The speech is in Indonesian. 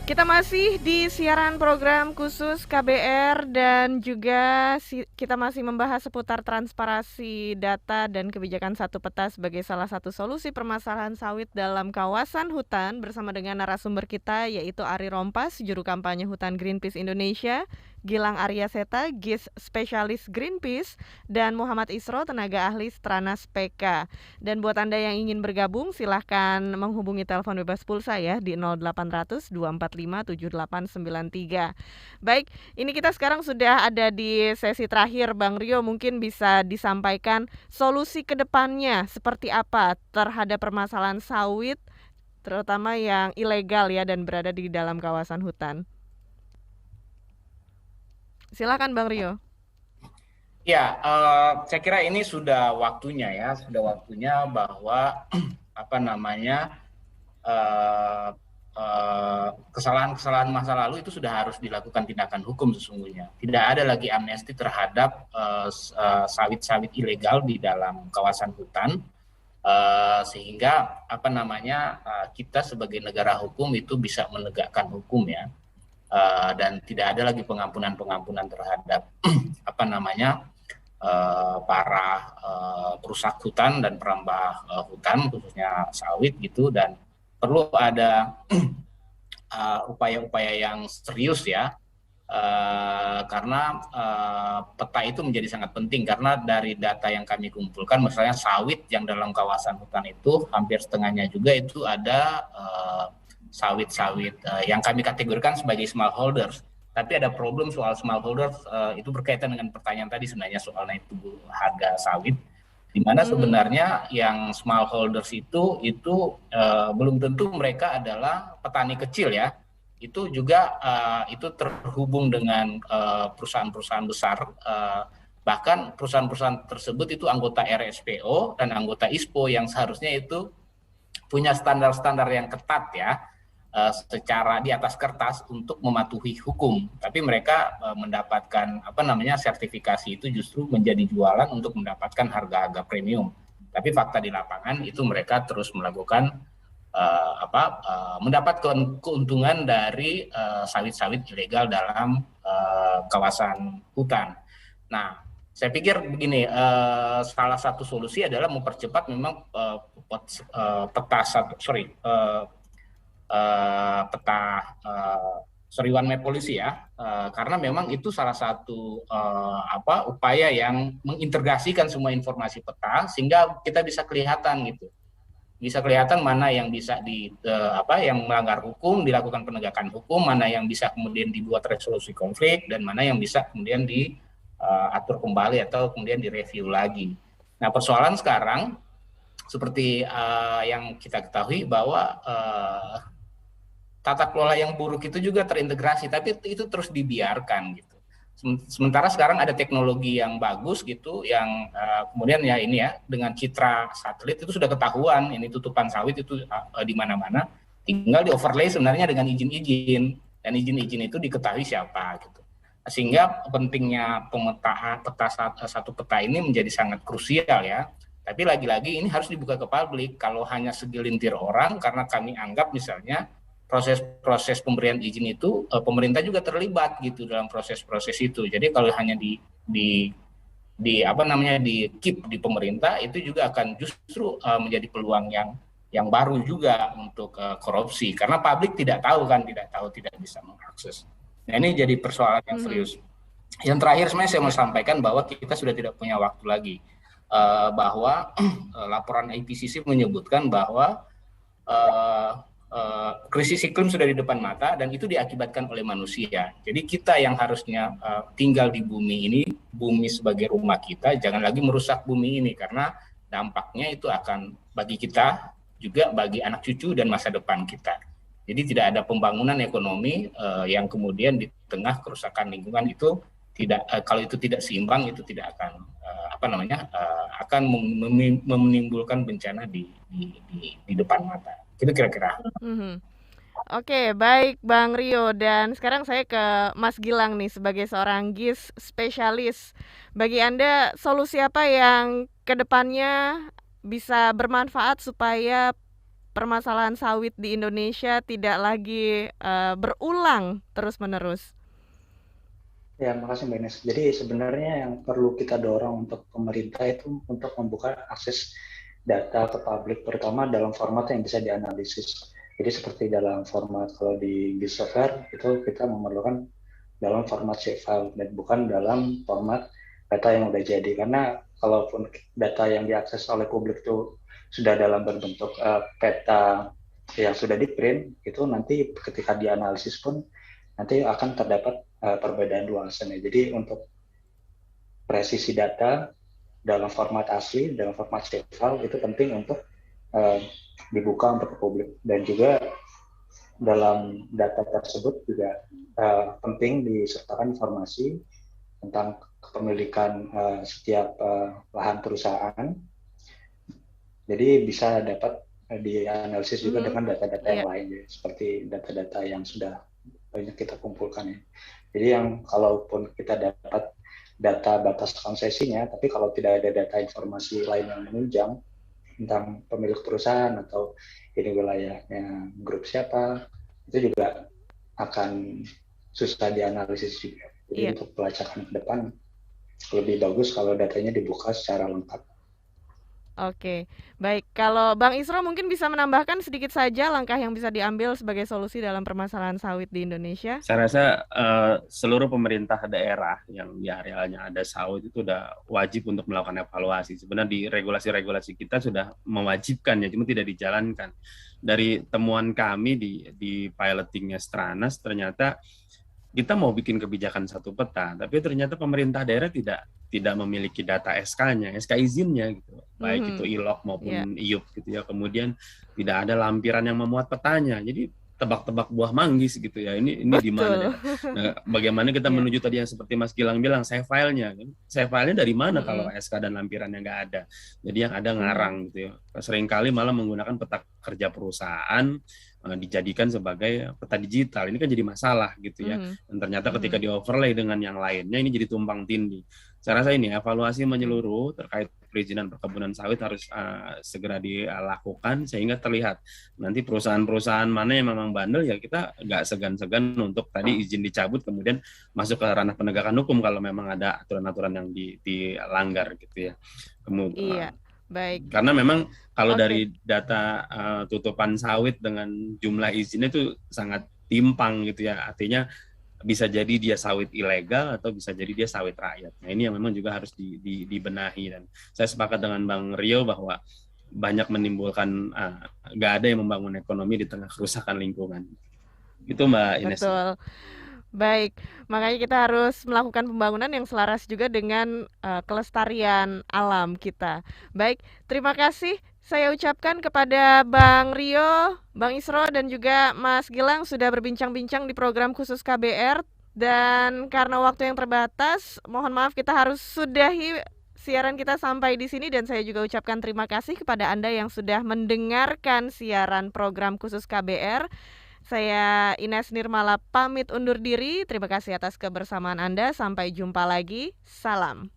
Kita masih di siaran program khusus KBR dan juga kita masih membahas seputar transparansi data dan kebijakan satu peta sebagai salah satu solusi permasalahan sawit dalam kawasan hutan bersama dengan narasumber kita yaitu Ari Rompas, juru kampanye hutan Greenpeace Indonesia, Gilang Arya Seta, GIS spesialis Greenpeace, dan Muhammad Isro, tenaga ahli Stranas PK. Dan buat Anda yang ingin bergabung, silahkan menghubungi telepon bebas pulsa ya di 0800 245 7893. Baik, ini kita sekarang sudah ada di sesi terakhir. Bang Rio, mungkin bisa disampaikan solusi ke depannya seperti apa terhadap permasalahan sawit, terutama yang ilegal ya dan berada di dalam kawasan hutan. Silakan Bang Rio. Ya, saya kira ini sudah waktunya ya, sudah waktunya bahwa apa namanya eh, kesalahan-kesalahan masa lalu itu sudah harus dilakukan tindakan hukum sesungguhnya. Tidak ada lagi amnesti terhadap sawit-sawit ilegal di dalam kawasan hutan, sehingga apa namanya kita sebagai negara hukum itu bisa menegakkan hukum ya. Dan tidak ada lagi pengampunan-pengampunan terhadap apa namanya para perusak hutan dan perambah hutan khususnya sawit gitu, dan perlu ada upaya-upaya yang serius ya, karena peta itu menjadi sangat penting karena dari data yang kami kumpulkan misalnya sawit yang dalam kawasan hutan itu hampir setengahnya juga itu ada sawit-sawit yang kami kategorikan sebagai smallholders. Tapi ada problem soal smallholders, itu berkaitan dengan pertanyaan tadi sebenarnya soal naik turun harga sawit, di mana sebenarnya yang smallholders itu belum tentu mereka adalah petani kecil ya. Itu juga itu terhubung dengan perusahaan-perusahaan besar, bahkan perusahaan-perusahaan tersebut itu anggota RSPO dan anggota ISPO yang seharusnya itu punya standar-standar yang ketat ya, secara di atas kertas untuk mematuhi hukum, tapi mereka mendapatkan apa namanya sertifikasi itu justru menjadi jualan untuk mendapatkan harga-harga premium. Tapi fakta di lapangan itu mereka terus melakukan mendapat keuntungan dari sawit-sawit ilegal dalam kawasan hutan. Nah, saya pikir begini, salah satu solusi adalah mempercepat memang peta peta Seriwan Map Polisi ya, karena memang itu salah satu upaya yang mengintegrasikan semua informasi peta sehingga kita bisa kelihatan gitu, bisa kelihatan mana yang bisa yang melanggar hukum dilakukan penegakan hukum, mana yang bisa kemudian dibuat resolusi konflik, dan mana yang bisa kemudian diatur kembali atau kemudian direview lagi. Nah, persoalan sekarang seperti yang kita ketahui bahwa tata kelola yang buruk itu juga terintegrasi, tapi itu terus dibiarkan gitu. Sementara sekarang ada teknologi yang bagus gitu, yang kemudian ya ini ya dengan citra satelit itu sudah ketahuan ini tutupan sawit itu di mana-mana, tinggal di overlay sebenarnya dengan izin-izin, dan izin-izin itu diketahui siapa gitu. Sehingga pentingnya pemetaan peta satu peta ini menjadi sangat krusial ya. Tapi lagi-lagi ini harus dibuka ke publik. Kalau hanya segelintir orang, karena kami anggap misalnya proses-proses pemberian izin itu pemerintah juga terlibat gitu dalam proses-proses itu. Jadi kalau hanya di keep di pemerintah, itu juga akan justru menjadi peluang yang baru juga untuk korupsi, karena publik tidak tahu, tidak bisa mengakses. Nah, ini jadi persoalan yang serius. Yang terakhir sebenarnya saya mau sampaikan bahwa kita sudah tidak punya waktu lagi, bahwa laporan IPCC menyebutkan bahwa krisis iklim sudah di depan mata dan itu diakibatkan oleh manusia. Jadi kita yang harusnya tinggal di bumi ini, bumi sebagai rumah kita, jangan lagi merusak bumi ini, karena dampaknya itu akan bagi kita juga bagi anak cucu dan masa depan kita. Jadi tidak ada pembangunan ekonomi yang kemudian di tengah kerusakan lingkungan itu tidak, kalau itu tidak seimbang, itu tidak akan akan menimbulkan bencana di depan mata. Itu kira-kira. Oke, baik Bang Rio. Dan sekarang saya ke Mas Gilang nih sebagai seorang GIS spesialis. Bagi Anda, solusi apa yang kedepannya bisa bermanfaat supaya permasalahan sawit di Indonesia tidak lagi berulang terus-menerus? Ya, makasih Mbak Ines. Jadi sebenarnya yang perlu kita dorong untuk pemerintah itu untuk membuka akses data ke publik, terutama dalam format yang bisa dianalisis. Jadi seperti dalam format kalau di software itu kita memerlukan dalam format shapefile dan bukan dalam format data yang udah jadi. Karena kalaupun data yang diakses oleh publik itu sudah dalam berbentuk peta yang sudah di print, itu nanti ketika dianalisis pun nanti akan terdapat perbedaan nuansanya. Jadi untuk presisi data dalam format asli, dalam format shapefile itu penting untuk dibuka untuk publik, dan juga dalam data tersebut juga penting disertakan informasi tentang kepemilikan setiap lahan perusahaan. Jadi bisa dapat dianalisis juga dengan data-data yang lain, ya, seperti data-data yang sudah banyak kita kumpulkan ya. Jadi yang kalaupun kita dapat data batas konsesinya, tapi kalau tidak ada data informasi lain yang menunjang tentang pemilik perusahaan atau ini wilayahnya grup siapa, itu juga akan susah dianalisis juga. Jadi untuk pelacakan ke depan lebih bagus kalau datanya dibuka secara lengkap. Oke, baik. Kalau Bang Isro mungkin bisa menambahkan sedikit saja langkah yang bisa diambil sebagai solusi dalam permasalahan sawit di Indonesia. Saya rasa seluruh pemerintah daerah yang di arealnya ada sawit itu udah wajib untuk melakukan evaluasi. Sebenarnya di regulasi-regulasi kita sudah mewajibkan ya, cuma tidak dijalankan. Dari temuan kami di pilotingnya Stranas, ternyata kita mau bikin kebijakan satu peta, tapi ternyata pemerintah daerah tidak memiliki data SK-nya, SK izinnya gitu, baik itu ILOK maupun IUP gitu ya. Kemudian tidak ada lampiran yang memuat petanya, jadi tebak-tebak buah manggis gitu ya. Ini di mana? Nah, bagaimana kita menuju tadi yang seperti Mas Gilang bilang, save file-nya, save file-nya dari mana kalau SK dan lampirannya nggak ada? Jadi yang ada ngarang gitu ya. Seringkali malah menggunakan peta kerja perusahaan dijadikan sebagai peta digital. Ini kan jadi masalah gitu ya. Dan ternyata ketika di-overlay dengan yang lainnya, ini jadi tumpang tindih. Saya rasa ini evaluasi menyeluruh terkait perizinan perkebunan sawit harus segera dilakukan sehingga terlihat nanti perusahaan-perusahaan mana yang memang bandel, ya kita nggak segan-segan untuk tadi izin dicabut, kemudian masuk ke ranah penegakan hukum kalau memang ada aturan-aturan yang dilanggar gitu ya. Kemudian baik. Karena memang kalau dari data tutupan sawit dengan jumlah izinnya itu sangat timpang gitu ya. Artinya bisa jadi dia sawit ilegal atau bisa jadi dia sawit rakyat. Nah ini yang memang juga harus dibenahi, dan saya sepakat dengan Bang Rio bahwa banyak menimbulkan nggak ada yang membangun ekonomi di tengah kerusakan lingkungan. Itu Mbak Ines. Betul. Baik, makanya kita harus melakukan pembangunan yang selaras juga dengan kelestarian alam kita. Baik, terima kasih saya ucapkan kepada Bang Rio, Bang Isro, dan juga Mas Gilang sudah berbincang-bincang di program khusus KBR. Dan karena waktu yang terbatas, mohon maaf kita harus sudahi siaran kita sampai di sini, dan saya juga ucapkan terima kasih kepada Anda yang sudah mendengarkan siaran program khusus KBR. Saya Ines Nirmala pamit undur diri. Terima kasih atas kebersamaan Anda. Sampai jumpa lagi. Salam.